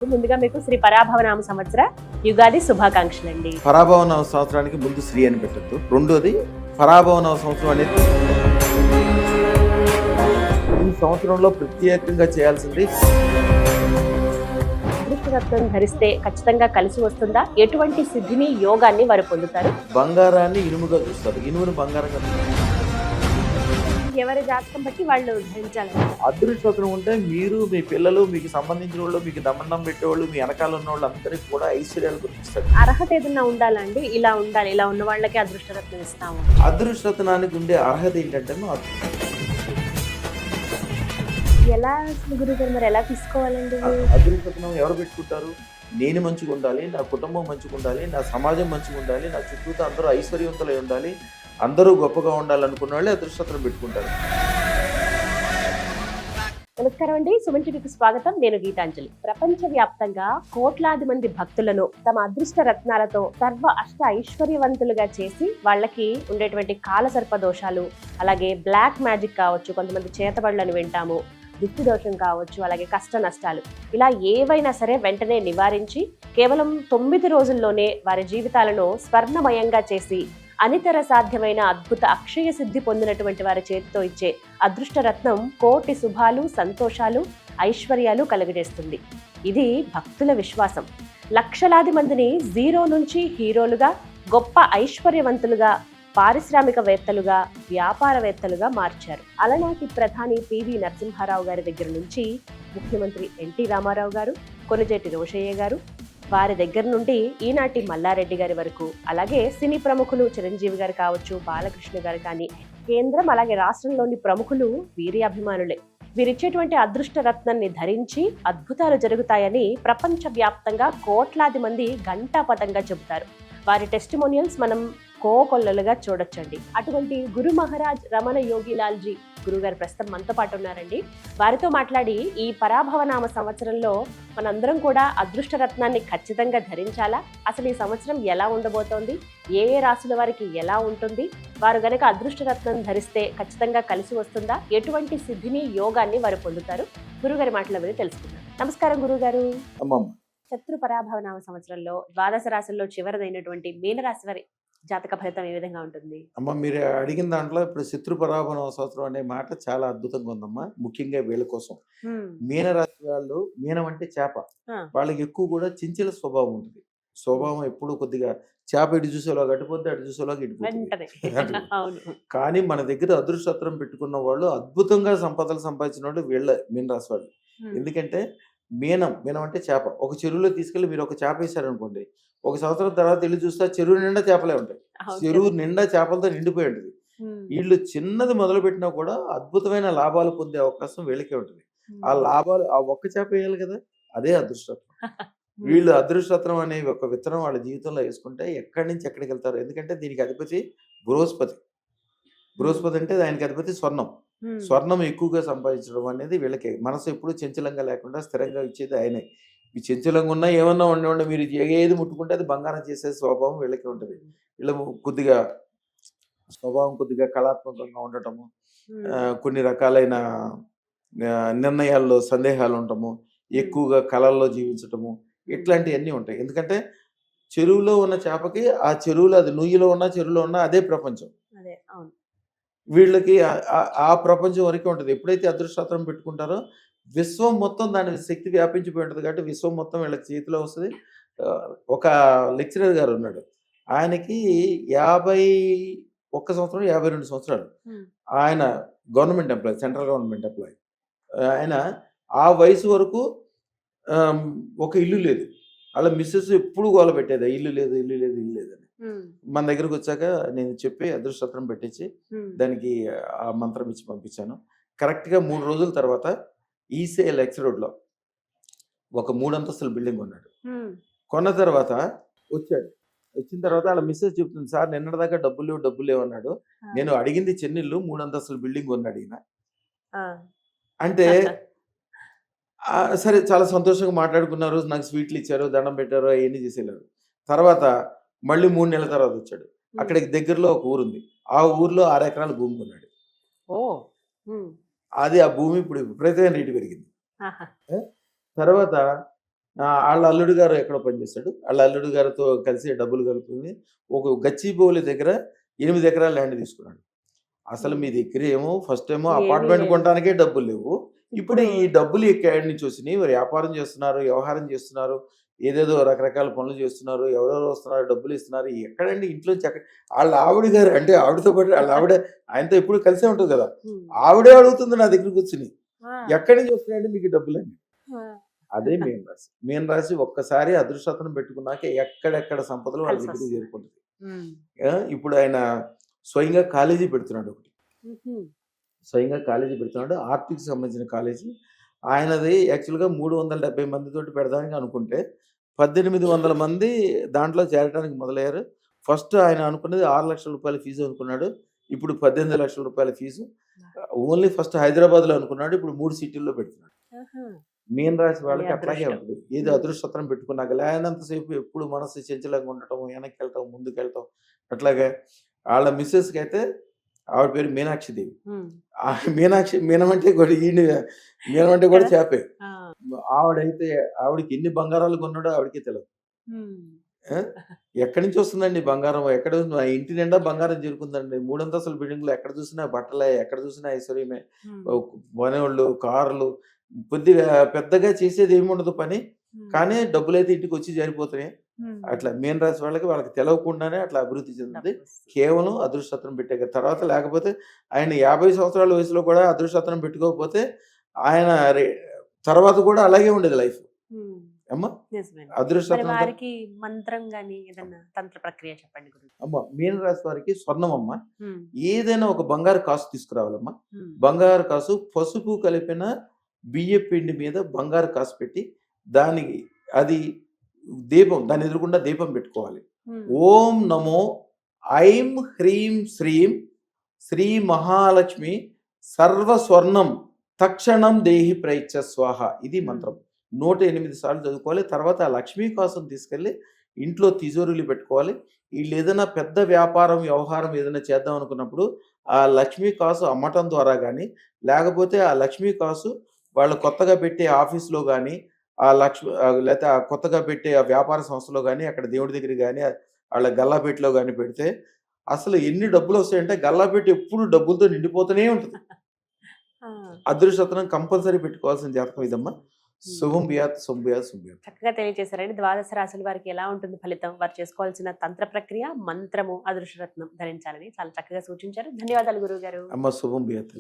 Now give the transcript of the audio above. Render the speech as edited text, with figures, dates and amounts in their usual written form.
ముందుగా మీకు శ్రీ పరాభవనామ సంవత్సర యుగాది శుభాకాంక్షలండి. పరాభవనామ సంవత్సరానికి ముందు శ్రీ అని పెట్టద్దు. రెండోది పరాభవనామ సంవత్సరం అనేది ఈ సంవత్సరంలో ప్రత్యేకంగా చేయాల్సింది. అదృష్టరత్నం ధరిస్తే ఖచ్చితంగా కలిసి వస్తుందా? ఎటువంటి సిద్ధిని యోగాన్ని వారు పొందుతారు? బంగారాన్ని ఇనుముగా చూస్తారు, ఇనుమును బంగారంగా చూస్తారు. ఎవరి జాతకం బట్టి వాళ్ళు ధరించాలండి. అదృష్టం ఉంటే మీరు, మీ పిల్లలు, మీకు సంబంధించిన వాళ్ళు, మీకు దమ్మన్నం పెట్టేవాళ్ళు, మీ వెనకాల ఉన్న వాళ్ళు అందరికీ కూడా ఐశ్వర్యాలు గుర్తిస్తారు. అర్హత ఏదైనా ఉండాలండి, ఇలా ఉండాలి, ఇలా ఉన్న వాళ్ళకి అదృష్టరత్నం ఇస్తాము. అదృష్టనానికి ఉండే అర్హత ఏంటంటే ఎలా గురుగారు, మరి ఎలా తీసుకోవాలండి? అదృష్టనం ఎవరు పెట్టుకుంటారు? నేను మంచిగా ఉండాలి, నా కుటుంబం మంచిగా ఉండాలి, నా సమాజం మంచిగా ఉండాలి, నా చుట్టూతో అందరూ ఐశ్వర్యవంతులై ఉండాలి, అందరూ గొప్పగా ఉండాలనుకున్న వాళ్ళే అదృష్టం పెట్టుకుంటారు. నమస్కారం అండి, సుమన్ టీవీకి స్వాగతం. నేను గీతాంజలి. ప్రపంచవ్యాప్తంగా కోట్లాది మంది భక్తులను తమ అదృష్ట రత్నాలతో సర్వ అష్ట ఐశ్వర్యవంతులుగా చేసి వాళ్ళకి ఉండేటువంటి కాలసర్ప దోషాలు, అలాగే బ్లాక్ మ్యాజిక్ కావచ్చు, కొంతమంది చేతబడులను వింటాము, దిక్కు దోషం కావచ్చు, అలాగే కష్ట నష్టాలు, ఇలా ఏవైనా సరే వెంటనే నివారించి కేవలం 9 రోజుల్లోనే వారి జీవితాలను స్వర్ణమయంగా చేసి అనితర సాధ్యమైన అద్భుత అక్షయ సిద్ధి పొందినటువంటి వారి చేతితో ఇచ్చే అదృష్టరత్నం కోటి శుభాలు, సంతోషాలు, ఐశ్వర్యాలు కలుగజేస్తుంది. ఇది భక్తుల విశ్వాసం. లక్షలాది మందిని జీరో నుంచి హీరోలుగా, గొప్ప ఐశ్వర్యవంతులుగా, పారిశ్రామికవేత్తలుగా, వ్యాపారవేత్తలుగా మార్చారు. అలనాటి ప్రధాని పివి నరసింహారావు గారి దగ్గర నుంచి ముఖ్యమంత్రి ఎన్టీ రామారావు గారు, కొణిజేటి రోషయ్య గారు, వారి దగ్గర నుండి ఈనాటి మల్లారెడ్డి గారి వరకు, అలాగే సినీ ప్రముఖులు చిరంజీవి గారు కావచ్చు, బాలకృష్ణ గారు కానీ, కేంద్రం అలాగే రాష్ట్రంలోని ప్రముఖులు వీరి అభిమానులే. వీరిచ్చేటువంటి అదృష్ట రత్నాన్ని ధరించి అద్భుతాలు జరుగుతాయని ప్రపంచవ్యాప్తంగా కోట్లాది మంది ఘంటాపథంగా చెబుతారు. వారి టెస్టిమోనియల్స్ మనం కోకొల్లలుగా చూడొచ్చండి. అటువంటి గురు మహారాజ్ రమణ యోగిలాల్జీ గురుగారు ప్రస్తుతం మనతో పాటు ఉన్నారండి. వారితో మాట్లాడి ఈ పరాభవనామ సంవత్సరంలో మనందరం కూడా అదృష్ట రత్నాన్ని ఖచ్చితంగా ధరించాలా, అసలు ఈ సంవత్సరం ఎలా ఉండబోతోంది, ఏ ఏ రాశుల వారికి ఎలా ఉంటుంది, వారు గనక అదృష్ట రత్నం ధరిస్తే ఖచ్చితంగా కలిసి వస్తుందా, ఎటువంటి సిద్ధిని యోగాన్ని వారు పొందుతారు, గురుగారి మాటల మీద తెలుసుకుందాం. నమస్కారం గురుగారు. శత్రు పరాభవనామ సంవత్సరంలో ద్వాదశ రాశుల్లో చివరిదైనటువంటి మీనరాశి వారి జాతక ఫలితం ఏ విధంగా ఉంటుంది? అమ్మ, మీరు అడిగిన దాంట్లో ఇప్పుడు శత్రు పరాభవ సంవత్సరం అనే మాట చాలా అద్భుతంగా ఉందమ్మా. ముఖ్యంగా వీళ్ళ కోసం మీనరాశి వాళ్ళు, మీనం అంటే చేప, వాళ్ళకి ఎక్కువ కూడా చించల స్వభావం ఉంటుంది. స్వభావం ఎప్పుడు కొద్దిగా చేప ఇటు చూసేలా గడిపోద్ది, అటు చూసేలా ఇటు. కానీ మన దగ్గర అదృష్టత్రం పెట్టుకున్న వాళ్ళు, అద్భుతంగా సంపదలు సంపాదించిన వాళ్ళు వీళ్ళ మీనరాశి వాళ్ళు. ఎందుకంటే మీనం అంటే చేప. ఒక చెరువులో తీసుకెళ్లి మీరు ఒక చేప వేశారనుకోండి, ఒక సంవత్సరం తర్వాత వెళ్ళి చూస్తే చెరువు నిండా చేపలే ఉంటాయి. చెరువు నిండా చేపలతో నిండిపోయి ఉంటుంది. వీళ్ళు చిన్నది మొదలు పెట్టినా కూడా అద్భుతమైన లాభాలు పొందే అవకాశం వీళ్ళకే ఉంటుంది. ఆ లాభాలు ఆ ఒక్క చేప వేయాలి కదా, అదే అదృష్టత్వం. వీళ్ళు అదృష్టత్వం అనే ఒక విత్తనం వాళ్ళ జీవితంలో వేసుకుంటే ఎక్కడి నుంచి ఎక్కడికి వెళ్తారు. ఎందుకంటే దీనికి అధిపతి బృహస్పతి. బృహస్పతి అంటే ఆయనకి అధిపతి స్వర్ణం ఎక్కువగా సంపాదించడం అనేది వీళ్ళకి. మనసు ఎప్పుడు చంచలంగా లేకుండా స్థిరంగా ఇచ్చేది ఆయనే. ఈ చంచలంగా ఉన్నా ఏమన్నా ఉండే మీరు ఏది ముట్టుకుంటే అది బంగారం చేసే స్వభావం వీళ్ళకి ఉంటుంది. వీళ్ళ కొద్దిగా స్వభావం కొద్దిగా కళాత్మకంగా ఉండటము, కొన్ని రకాలైన నిర్ణయాల్లో సందేహాలు ఉండటము, ఎక్కువగా కళల్లో జీవించటము, ఇట్లాంటివన్నీ ఉంటాయి. ఎందుకంటే చెరువులో ఉన్న చేపకి ఆ చెరువులో, అది నుయ్యిలో ఉన్నా చెరువులో ఉన్నా అదే ప్రపంచం. వీళ్ళకి ఆ ప్రపంచం వరకే ఉంటుంది. ఎప్పుడైతే అదృష్టం పెట్టుకుంటారో విశ్వం మొత్తం దాని శక్తి వ్యాపించిపోయి ఉంటుంది. కాబట్టి విశ్వం మొత్తం వీళ్ళకి చేతిలో వస్తుంది. ఒక లెక్చరర్ గారు ఉన్నాడు, ఆయనకి 51 సంవత్సరం 52 సంవత్సరాలు. ఆయన government employee, central government employee. ఆయన ఆ వయసు వరకు ఒక ఇల్లు లేదు. అలా మిస్సెస్ ఎప్పుడు గోల పెట్టేది, ఇల్లు లేదు ఇల్లు లేదు ఇల్లు లేదని. మన దగ్గరకు వచ్చాక నేను చెప్పి అదృష్టం పెట్టించి దానికి ఆ మంత్రం ఇచ్చి పంపించాను. కరెక్ట్గా 3 రోజుల తర్వాత ఈసీఎల్ ఎక్స్ రోడ్లో ఒక 3 అంతస్తుల బిల్డింగ్ కొన్నాడు. కొన్న తర్వాత వచ్చిన తర్వాత వాళ్ళ మిస్సెస్ చెప్తుంది, సార్ నిన్నటిదాకా డబ్బులు లేవు అన్నాడు. నేను అడిగింది చెన్నెళ్ళు, 3 అంతస్తుల బిల్డింగ్ కొన్నాడు ఈయన అంటే. సరే, చాలా సంతోషంగా మాట్లాడుకున్నారు, నాకు స్వీట్లు ఇచ్చారు, దండం పెట్టారు, అవన్నీ చేసేవారు. తర్వాత మళ్ళీ 3 నెలల తర్వాత వచ్చాడు. అక్కడికి దగ్గరలో ఒక ఊరు ఉంది, ఆ ఊర్లో 6 ఎకరాల భూమి కొన్నాడు. అది ఆ భూమి ఇప్పుడు విపరీతమైన రేటు పెరిగింది. తర్వాత వాళ్ళ అల్లుడు గారు ఎక్కడో పనిచేస్తాడు. వాళ్ళ అల్లుడు గారితో కలిసి డబ్బులు కలుపుకొని ఒక గచ్చిబౌలి దగ్గర 8 ఎకరాల ల్యాండ్ తీసుకున్నాడు. అసలు మీ దగ్గర ఏమో ఫస్ట్ ఏమో ఏమీ అపార్ట్మెంట్ లేవు. కొనడానికే డబ్బులు లేవు. ఇప్పుడు ఈ డబ్బులు ఎక్కడి నుంచి వచ్చినాయి? వ్యాపారం చేస్తున్నారు, వ్యవహారం చేస్తున్నారు, ఏదేదో రకరకాల పనులు చేస్తున్నారు, ఎవరెవరో వస్తున్నారు, డబ్బులు ఇస్తున్నారు. ఎక్కడండి ఇంట్లోంచి వాళ్ళ ఆవిడ గారు అంటే ఆవిడతో పాటు వాళ్ళ ఆవిడ ఆయనతో ఎప్పుడు కలిసే ఉంటుంది కదా! ఉమ్. ఆవిడే అడుగుతుంది నా దగ్గర కూర్చుని. ఆ, ఎక్కడి నుంచి వస్తున్నాయండి మీకు డబ్బులని? ఆ. అదే మీన రాశి. మీన రాశి ఒక్కసారి అదృష్టతను పెట్టుకున్నాక ఎక్కడెక్కడ సంపదలు వాళ్ళ కలిసి దగ్గర వస్తుంది. చేరుకుంటుంది. ఉమ్. ఇప్పుడు ఆయన స్వయంగా కాలేజీ పెడుతున్నాడు ఒకటి. ఉహుం. స్వయంగా కాలేజీ పెడుతున్నాడు. ఆర్ట్‌కి సంబంధించిన కాలేజీ. ఆయనది యాక్చువల్‌గా 370 మందితోటి పెడదామని అనుకుంటే 1800 మంది దాంట్లో చేరడానికి మొదలయ్యారు. ఫస్ట్ ఆయన అనుకున్నది రూ. 6,00,000 ఫీజు అనుకున్నాడు. ఇప్పుడు 18,00,000 ఫీజు. ఓన్లీ ఫస్ట్ హైదరాబాద్‌లో అనుకున్నాడు. ఇప్పుడు 3 సిటీల్లో పెడుతున్నాడు. ఆహా. మీన రాశి వాళ్ళకి అది అట్లాగే అదృష్టం. ఉంటుంది. ఏదో అదృష్టం పెట్టుకున్నాక లేనంతసేపు ఎప్పుడు మనసు చంచలంగా ఉండటం, వెనక్కెళ్ళటం, ముందుకెళ్ళటం అట్లాగే వాళ్ళ మిసెస్‌కైతే ఆవిడ పేరు మీనాక్షి దేవి. ఉమ్. మీనమంటే కూడా మీనమంటే కూడా కదా? చేపే. ఆ. ఆవిడైతే ఆవిడకి ఎన్ని బంగారాలు కొన్నాడో ఆవిడకే తెలియదు. ఉమ్. ఆ? ఎక్కడి నుంచి వస్తుందండి బంగారం? ఎక్కడ ఉంది? మా ఇంటి నిండా బంగారం చేరుకుందండి. 3 అంతస్తుల బిల్డింగ్‌లో ఎక్కడ చూసినా బట్టలే, ఎక్కడ చూసినా ఐశ్వర్యమే. ఉమ్. మనోళ్ళు, కార్లు, కొద్దిగా పెద్దగా చేసేది ఏముండదు పని. ఉమ్. కానీ డబ్బులైతే ఇంటికి వచ్చి జారిపోతున్నాయి. ఉమ్. అట్లా మీన రాశి వాళ్ళకి తెలవకుండానే అట్లా అభివృద్ధి చెందింది. డబ్బు వస్తుంది. కేవలం అదృష్టం పెట్టాక తర్వాత లేకపోతే ఆయన 50 సంవత్సరాల వయసులో కూడా అదృష్టం పెట్టుకోకపోతే ఆయన తర్వాత కూడా అలాగే ఉండేది లైఫ్. ఉమ్. అమ్మ నిజమే. మరి అదృష్టం వారికి మంత్రం గాని ఏదన్నా తంత్ర ప్రక్రియ చెప్పండి గురుజీ. అమ్మ మీన రాశి వారికి స్వర్ణం అమ్మ. ఉమ్. ఏదైనా ఒక బంగారు కాసు తీసుకురావాలమ్మా. ఉమ్. బంగారు కాసు పసుపు కలిపిన బియ్య పిండి మీద బంగారు కాసు పెట్టి దానికి అది దీపం దాని ఎదురుగుండా దీపం పెట్టుకోవాలి. ఉమ్. ఓం నమో ఐం హ్రీం శ్రీం శ్రీ మహాలక్ష్మి సర్వస్వర్ణం తక్షణం దేహి ప్రైచ్చ స్వాహ. ఇది మంత్రం. 108 సార్లు చదువుకోవాలి. తర్వాత ఆ లక్ష్మీ కాసును తీసుకెళ్ళి ఇంట్లో తిజోరీలు పెట్టుకోవాలి. వీళ్ళు ఏదైనా పెద్ద వ్యాపారం వ్యవహారం ఏదైనా చేద్దాం అనుకున్నప్పుడు ఆ లక్ష్మీ కాసు అమ్మటం ద్వారా కానీ లేకపోతే ఆ లక్ష్మీ కాసు వాళ్ళు కొత్తగా పెట్టే ఆఫీస్లో కానీ లేకపోతే ఆ కొత్తగా పెట్టే ఆ వ్యాపార సంస్థలో కానీ అక్కడ దేవుడి దగ్గర కానీ వాళ్ళ గల్లాపెట్టిలో కానీ పెడితే అసలు ఎన్ని డబ్బులు వస్తాయంటే గల్లాపెట్టి ఎప్పుడు డబ్బులతో నిండిపోతూనే ఉంటుంది. ఆ. అదృష్టం కంపల్సరీ పెట్టుకోవాల్సిన జాతకం ఇదమ్మా. శుభం బియాత్ శుభం శుభం. చక్కగా తెలియజేశారండి. ద్వాదశ రాశుల వారికి ఎలా ఉంటుంది ఫలితం, వారు చేసుకోవాల్సిన తంత్ర ప్రక్రియ, మంత్రము, అదృష్టరత్నం ధరించాలని చాలా చక్కగా సూచించారు. ధన్యవాదాలు గురువు గారు. అమ్మ శుభం బియాత్.